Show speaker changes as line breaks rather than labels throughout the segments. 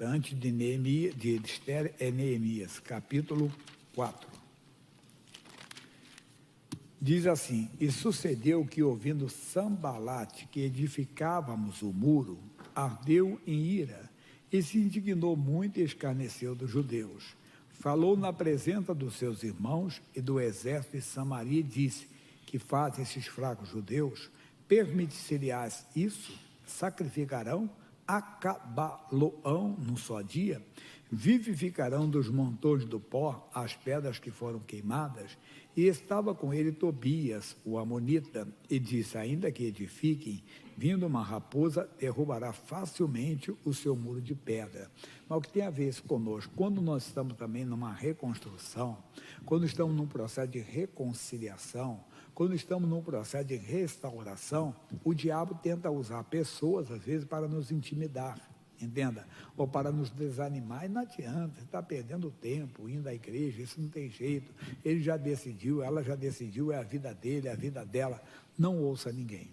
importante de Esther é Neemias, capítulo 4. Diz assim: e sucedeu que, ouvindo Sambalate que edificávamos o muro, ardeu em ira, e se indignou muito e escarneceu dos judeus. Falou na presença dos seus irmãos e do exército de Samaria e disse: que fazem esses fracos judeus? Permitir-lhes isso? Sacrificarão? Acabá-lo-ão num só dia? Vivificarão dos montões do pó as pedras que foram queimadas? E estava com ele Tobias, o amonita, e disse: ainda que edifiquem, vindo uma raposa, derrubará facilmente o seu muro de pedra. Mas o que tem a ver isso conosco? Quando nós estamos também numa reconstrução, quando estamos num processo de reconciliação, quando estamos num processo de restauração, o diabo tenta usar pessoas, às vezes, para nos intimidar, entenda? Ou para nos desanimar, e não adianta, você está perdendo tempo indo à igreja, isso não tem jeito, ele já decidiu, ela já decidiu, é a vida dele, é a vida dela. Não ouça ninguém,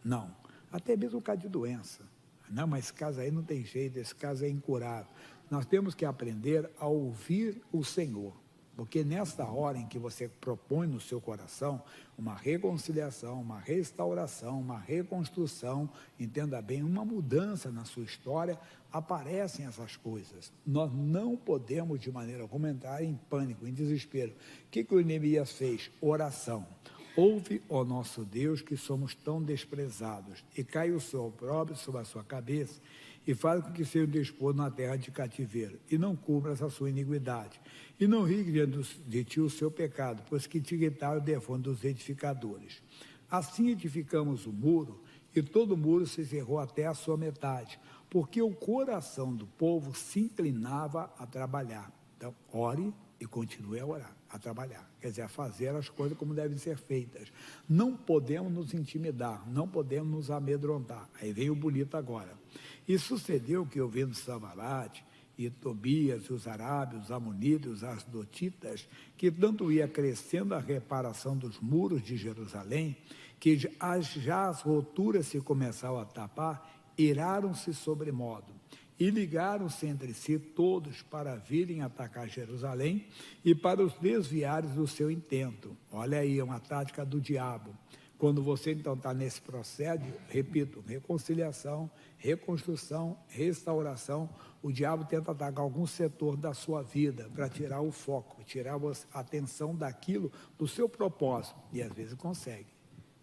não, até mesmo o caso de doença. Não, mas esse caso aí não tem jeito, esse caso é incurável. Nós temos que aprender a ouvir o Senhor. Porque nesta hora em que você propõe no seu coração uma reconciliação, uma restauração, uma reconstrução, entenda bem, uma mudança na sua história, aparecem essas coisas. Nós não podemos de maneira alguma entrar em pânico, em desespero. O que o Neemias fez? Oração. Ouve, ó nosso Deus, que somos tão desprezados, e cai o seu opróbrio sobre a sua cabeça, e faz com que seja disposto na terra de cativeiro, e não cubra essa sua iniquidade, e não ri diante de ti o seu pecado, pois que te gritaram defronte dos edificadores. Assim edificamos o muro, e todo o muro se cerrou até a sua metade, porque o coração do povo se inclinava a trabalhar. Então, ore e continue a orar, a trabalhar, quer dizer, a fazer as coisas como devem ser feitas. Não podemos nos intimidar, não podemos nos amedrontar. Aí vem o bonito agora. E sucedeu que, ouvindo Sambalate e Tobias, os arábios, os amonitas, os asdotitas, que tanto ia crescendo a reparação dos muros de Jerusalém, que já as roturas se começavam a tapar, iraram-se sobremodo, e ligaram-se entre si todos para virem atacar Jerusalém e para os desviares do seu intento. Olha aí, é uma tática do diabo. Quando você então está nesse processo, repito, reconciliação, reconstrução, restauração, o diabo tenta atacar algum setor da sua vida para tirar o foco, tirar a atenção daquilo, do seu propósito, e às vezes consegue.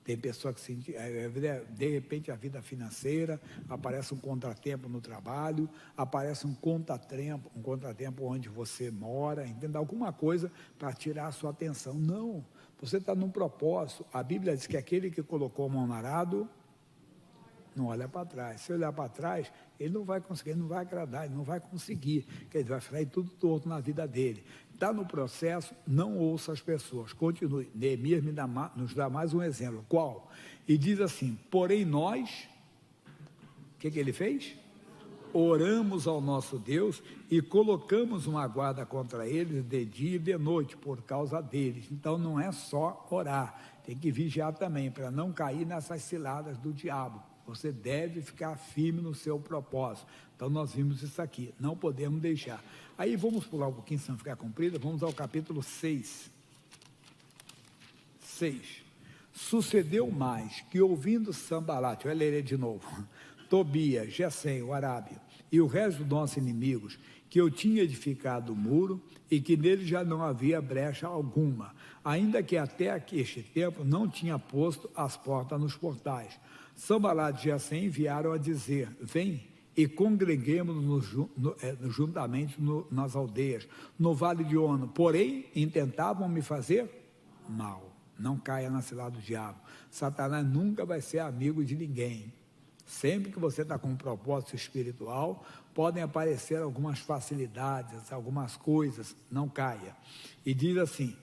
Tem pessoa que, de repente, a vida financeira, aparece um contratempo no trabalho, aparece um contratempo onde você mora, entende? Alguma coisa para tirar a sua atenção. Não, você está num propósito. A Bíblia diz que aquele que colocou a mão no arado, não olha para trás. Se olhar para trás, ele não vai conseguir, ele não vai agradar, ele não vai conseguir. Quer dizer, vai ficar tudo torto na vida dele. Está no processo, não ouça as pessoas. Continue. Neemias nos dá mais um exemplo. Qual? E diz assim: porém nós, o que ele fez? Oramos ao nosso Deus e colocamos uma guarda contra eles de dia e de noite, por causa deles. Então não é só orar, tem que vigiar também, para não cair nessas ciladas do diabo. Você deve ficar firme no seu propósito. Então nós vimos isso aqui, não podemos deixar. Aí vamos pular um pouquinho, se não ficar comprido, vamos ao capítulo 6. Sucedeu mais que, ouvindo Sambalate, olha ele de novo, Tobias, Gesem, o arábio, e o resto dos nossos inimigos, que eu tinha edificado o muro e que nele já não havia brecha alguma, ainda que até aqui este tempo não tinha posto as portas nos portais. Sambalate e Gesem enviaram a dizer: vem e congreguemos-nos juntamente nas aldeias, no vale de Ono. Porém, intentavam me fazer mal. Não caia na cilada do diabo. Satanás nunca vai ser amigo de ninguém. Sempre que você está com um propósito espiritual, podem aparecer algumas facilidades, algumas coisas, não caia. E diz assim,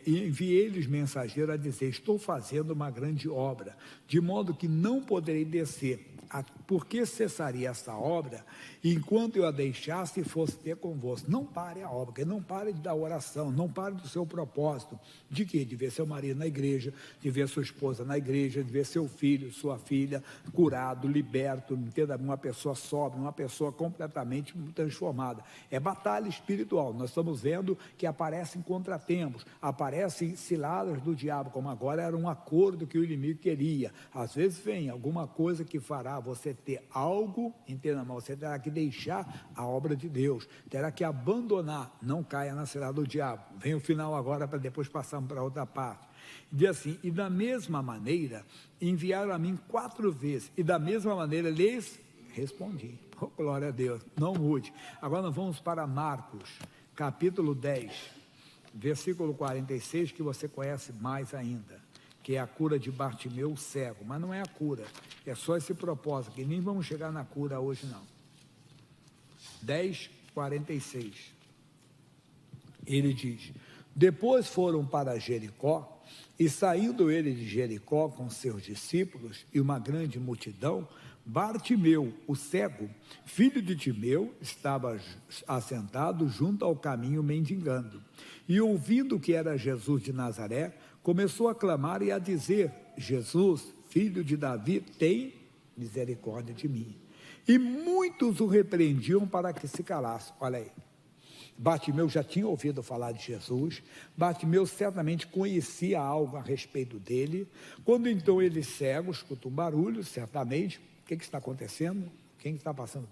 enviei-lhes mensageiro a dizer: estou fazendo uma grande obra, de modo que não poderei descer. por que cessaria essa obra enquanto eu a deixasse e fosse ter convosco? Não pare a obra, não pare da oração, não pare do seu propósito. De quê? De ver seu marido na igreja, de ver sua esposa na igreja, de ver seu filho, sua filha curado, liberto, entenda? Uma pessoa sóbria, uma pessoa completamente transformada. É batalha espiritual. Nós estamos vendo que aparecem contratempos, aparecem ciladas do diabo, como agora era um acordo que o inimigo queria. Às vezes vem alguma coisa que fará você ter algo, entenda, mas você terá que deixar a obra de Deus, terá que abandonar, não caia na cilada do diabo. Vem o final agora, para depois passarmos para outra parte. Diz assim: e da mesma maneira enviaram a mim 4 vezes, e da mesma maneira lhes respondi. Oh, glória a Deus, não mude. Agora nós vamos para Marcos, capítulo 10, versículo 46, que você conhece mais ainda, que é a cura de Bartimeu cego, mas não é a cura, é só esse propósito, que nem vamos chegar na cura hoje não. 10, 46, ele diz: depois foram para Jericó, e saindo ele de Jericó com seus discípulos e uma grande multidão, Bartimeu, o cego, filho de Timeu, estava assentado junto ao caminho mendigando, e ouvindo que era Jesus de Nazaré, começou a clamar e a dizer: Jesus, filho de Davi, tem misericórdia de mim. E muitos o repreendiam para que se calasse. Olha aí, Bartimeu já tinha ouvido falar de Jesus, Bartimeu certamente conhecia algo a respeito dele. Quando então ele cego, escuta um barulho, certamente, o que está acontecendo? Quem está passando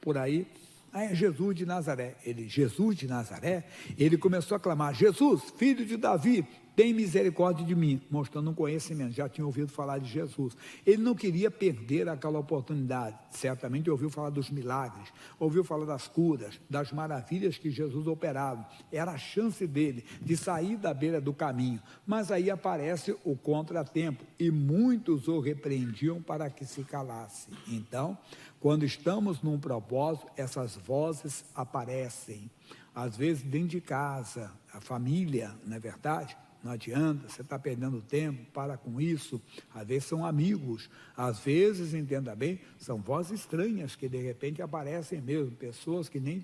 por aí? É Jesus de Nazaré. Jesus de Nazaré, ele começou a clamar: Jesus, filho de Davi, tem misericórdia de mim, mostrando um conhecimento, já tinha ouvido falar de Jesus. Ele não queria perder aquela oportunidade, certamente ouviu falar dos milagres, ouviu falar das curas, das maravilhas que Jesus operava, era a chance dele de sair da beira do caminho, mas aí aparece o contratempo, e muitos o repreendiam para que se calasse. Então, quando estamos num propósito, essas vozes aparecem, às vezes dentro de casa, a família, não é verdade? Não adianta, você está perdendo tempo, para com isso. Às vezes são amigos, às vezes, entenda bem, são vozes estranhas que de repente aparecem mesmo, pessoas que nem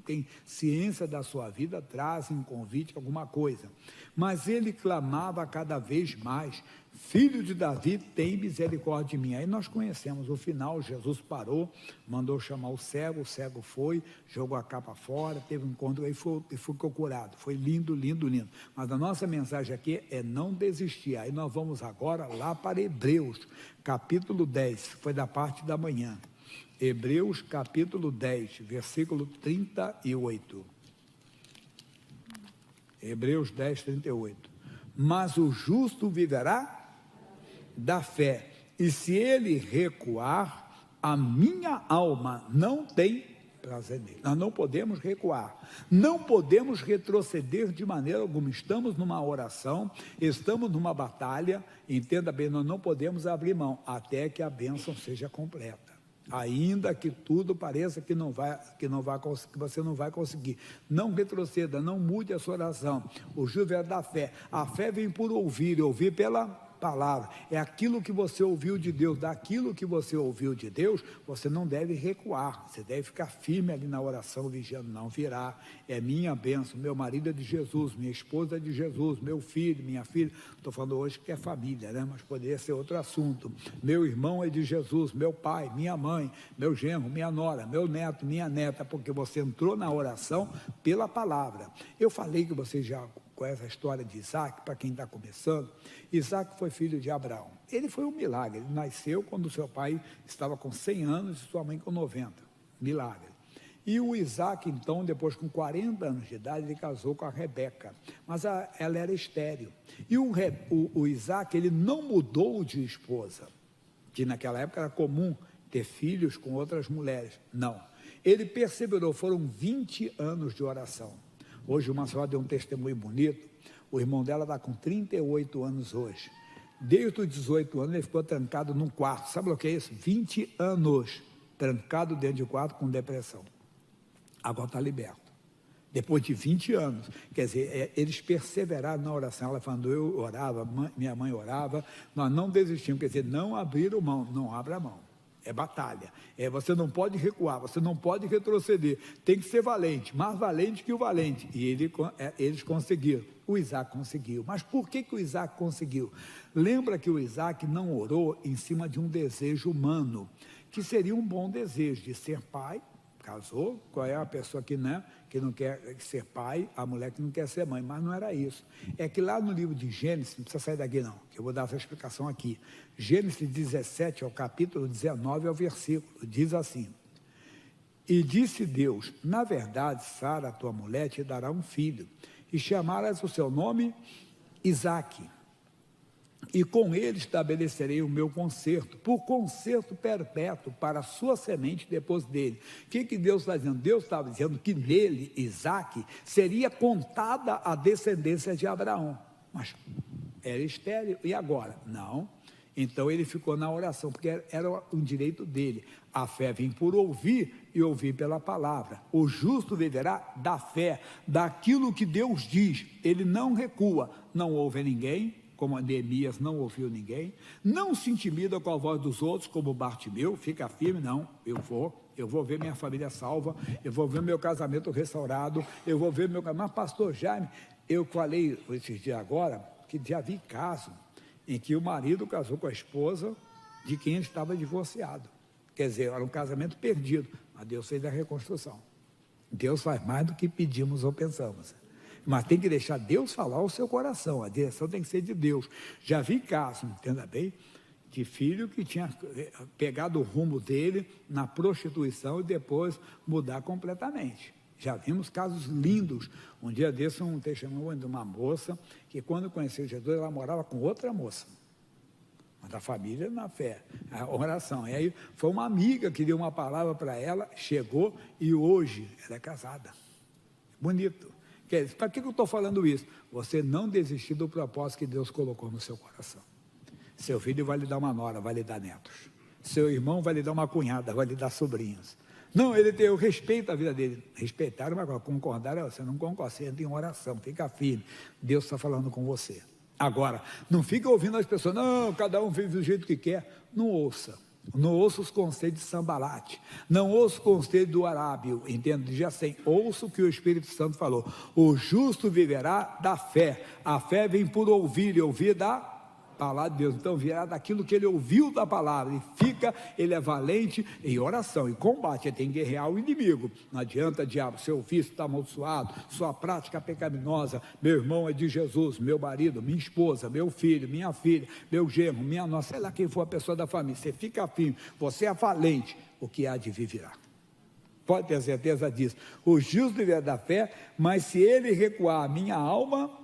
têm ciência da sua vida, trazem um convite, alguma coisa. Mas ele clamava cada vez mais: filho de Davi, tem misericórdia de mim. Aí nós conhecemos o final, Jesus parou, mandou chamar o cego foi, jogou a capa fora, teve um encontro e ficou curado. Foi lindo, lindo, lindo. Mas a nossa mensagem aqui é não desistir. Aí nós vamos agora lá para Hebreus, capítulo 10, foi da parte da manhã. Hebreus, capítulo 10, versículo 38. Hebreus 10, 38. Mas o justo viverá da fé, e se ele recuar, a minha alma não tem prazer nele. Nós não podemos recuar, não podemos retroceder de maneira alguma. Estamos numa oração, estamos numa batalha, entenda bem, nós não podemos abrir mão até que a bênção seja completa. Ainda que tudo pareça que você não vai conseguir, não retroceda, não mude a sua oração. O justo é da fé. A fé vem por ouvir, e ouvir pela palavra. É aquilo que você ouviu de Deus. Daquilo que você ouviu de Deus, você não deve recuar, você deve ficar firme ali na oração, vigiando. Não virá, é minha bênção, meu marido é de Jesus, minha esposa é de Jesus, meu filho, minha filha, estou falando hoje que é família, né? Mas poderia ser outro assunto. Meu irmão é de Jesus, meu pai, minha mãe, meu genro, minha nora, meu neto, minha neta, porque você entrou na oração pela palavra. Eu falei que você já conhece a história de Isaac, para quem está começando. Isaac foi filho de Abraão. Ele foi um milagre. Ele nasceu quando seu pai estava com 100 anos e sua mãe com 90. Milagre. E o Isaac, então, depois com 40 anos de idade, ele casou com a Rebeca. Mas ela era estéril. E o Isaac, ele não mudou de esposa, que naquela época era comum ter filhos com outras mulheres. Não. Ele perseverou, foram 20 anos de oração. Hoje uma senhora deu um testemunho bonito, o irmão dela está com 38 anos hoje. Desde os 18 anos ele ficou trancado num quarto. Sabe o que é isso? 20 anos trancado dentro de quarto com depressão. Agora está liberto. Depois de 20 anos, quer dizer, eles perseveraram na oração. Ela falando, eu orava, minha mãe orava, nós não desistimos, quer dizer, não abriram mão, não abra mão. É batalha. Você não pode recuar, você não pode retroceder. Tem que ser valente, mais valente que o valente. E eles conseguiram. O Isaac conseguiu. Mas por que o Isaac conseguiu? Lembra que o Isaac não orou em cima de um desejo humano, que seria um bom desejo de ser pai. Casou, qual é a pessoa que não quer ser pai, a mulher que não quer ser mãe, mas não era isso. É que lá no livro de Gênesis, não precisa sair daqui não, que eu vou dar essa explicação aqui. Gênesis 17, ao capítulo 19, ao versículo, diz assim: e disse Deus, na verdade, Sara, tua mulher, te dará um filho, e chamarás o seu nome Isaque. E com ele estabelecerei o meu concerto, por concerto perpétuo para a sua semente depois dele. O que Deus está dizendo? Deus estava dizendo que nele, Isaque, seria contada a descendência de Abraão. Mas era estéril, e agora? Não. Então ele ficou na oração, porque era um direito dele. A fé vem por ouvir e ouvir pela palavra. O justo viverá da fé, daquilo que Deus diz. Ele não recua, não ouve a ninguém, como Neemias não ouviu ninguém, não se intimida com a voz dos outros, como Bartimeu, fica firme, não, eu vou ver minha família salva, eu vou ver meu casamento restaurado, eu vou ver meu casamento. Mas pastor Jaime, eu falei esses dias agora, que já vi caso em que o marido casou com a esposa de quem ele estava divorciado, quer dizer, era um casamento perdido, mas Deus fez a reconstrução. Deus faz mais do que pedimos ou pensamos. Mas tem que deixar Deus falar o seu coração, a direção tem que ser de Deus. Já vi casos, entenda bem, de filho que tinha pegado o rumo dele na prostituição e depois mudar completamente. Já vimos casos lindos. Um dia desse, um testemunho de uma moça que, quando conheceu Jesus, ela morava com outra moça, mas da família na fé, a oração. E aí foi uma amiga que deu uma palavra para ela, chegou e hoje ela é casada. Bonito. Para que eu estou falando isso? Você não desistir do propósito que Deus colocou no seu coração. Seu filho vai lhe dar uma nora, vai lhe dar netos. Seu irmão vai lhe dar uma cunhada, vai lhe dar sobrinhos. Não, eu respeito a vida dele. Respeitar, mas concordar é você não concorda, você entra em oração, fica firme. Deus está falando com você. Agora, não fica ouvindo as pessoas, não, cada um vive do jeito que quer. Não ouça. Não ouça os conselhos de Sambalate, não ouça o conselho do Arábio, entende? De Gesem. Ouça o que o Espírito Santo falou. O justo viverá da fé. A fé vem por ouvir, e ouvir da palavra de Deus. Então virá daquilo que ele ouviu da palavra, e fica, ele é valente em oração, em combate, ele tem que guerrear o inimigo. Não adianta, diabo, seu ofício está amaldiçoado, sua prática pecaminosa, meu irmão é de Jesus, meu marido, minha esposa, meu filho, minha filha, meu genro, minha nossa, sei lá quem for a pessoa da família, você fica firme, você é valente, o que há de vir virá. Pode ter certeza disso. O justo viverá da fé, mas se ele recuar, a minha alma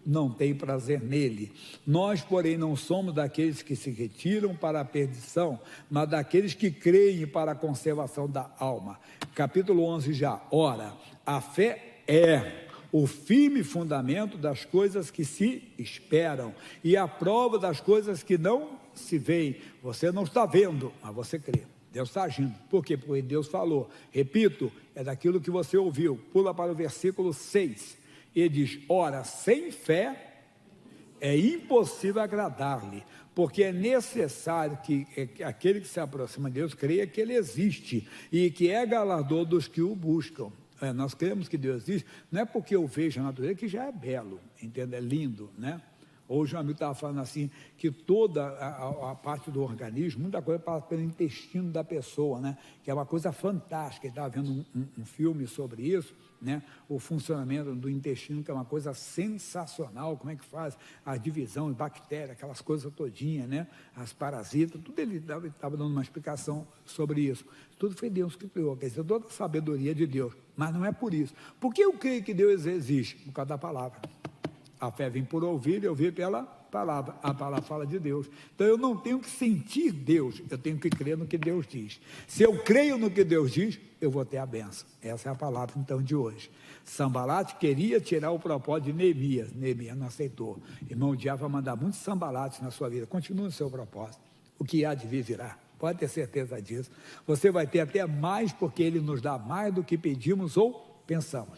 não tem prazer nele. Nós, porém, não somos daqueles que se retiram para a perdição, mas daqueles que creem para a conservação da alma. Capítulo 11 já. Ora, a fé é o firme fundamento das coisas que se esperam e a prova das coisas que não se veem. Você não está vendo, mas você crê. Deus está agindo. Por quê? Porque Deus falou. Repito, é daquilo que você ouviu. Pula para o versículo 6. Ele diz, ora, sem fé é impossível agradar-lhe, porque é necessário que aquele que se aproxima de Deus creia que ele existe e que é galardador dos que o buscam. Nós cremos que Deus existe, não é porque eu vejo a natureza que já é belo, entende? É lindo, né? Hoje o amigo estava falando assim, que toda a parte do organismo, muita coisa passa pelo intestino da pessoa, né? Que é uma coisa fantástica. Ele estava vendo um filme sobre isso, né? O funcionamento do intestino, que é uma coisa sensacional, como é que faz a divisão, bactérias, aquelas coisas todinhas, né? As parasitas, tudo ele estava dando uma explicação sobre isso. Tudo foi Deus que criou, quer dizer, toda a sabedoria de Deus, mas não é por isso. Por que eu creio que Deus existe? Por causa da palavra. A fé vem por ouvir e ouvir pela palavra. A palavra fala de Deus. Então eu não tenho que sentir Deus, eu tenho que crer no que Deus diz. Se eu creio no que Deus diz, eu vou ter a bênção. Essa é a palavra então de hoje. Sambalate queria tirar o propósito de Neemias. Neemias não aceitou. Irmão, o diabo vai mandar muitos sambalates na sua vida. Continue no seu propósito. O que há de vir virá. Pode ter certeza disso. Você vai ter até mais, porque ele nos dá mais do que pedimos ou pensamos.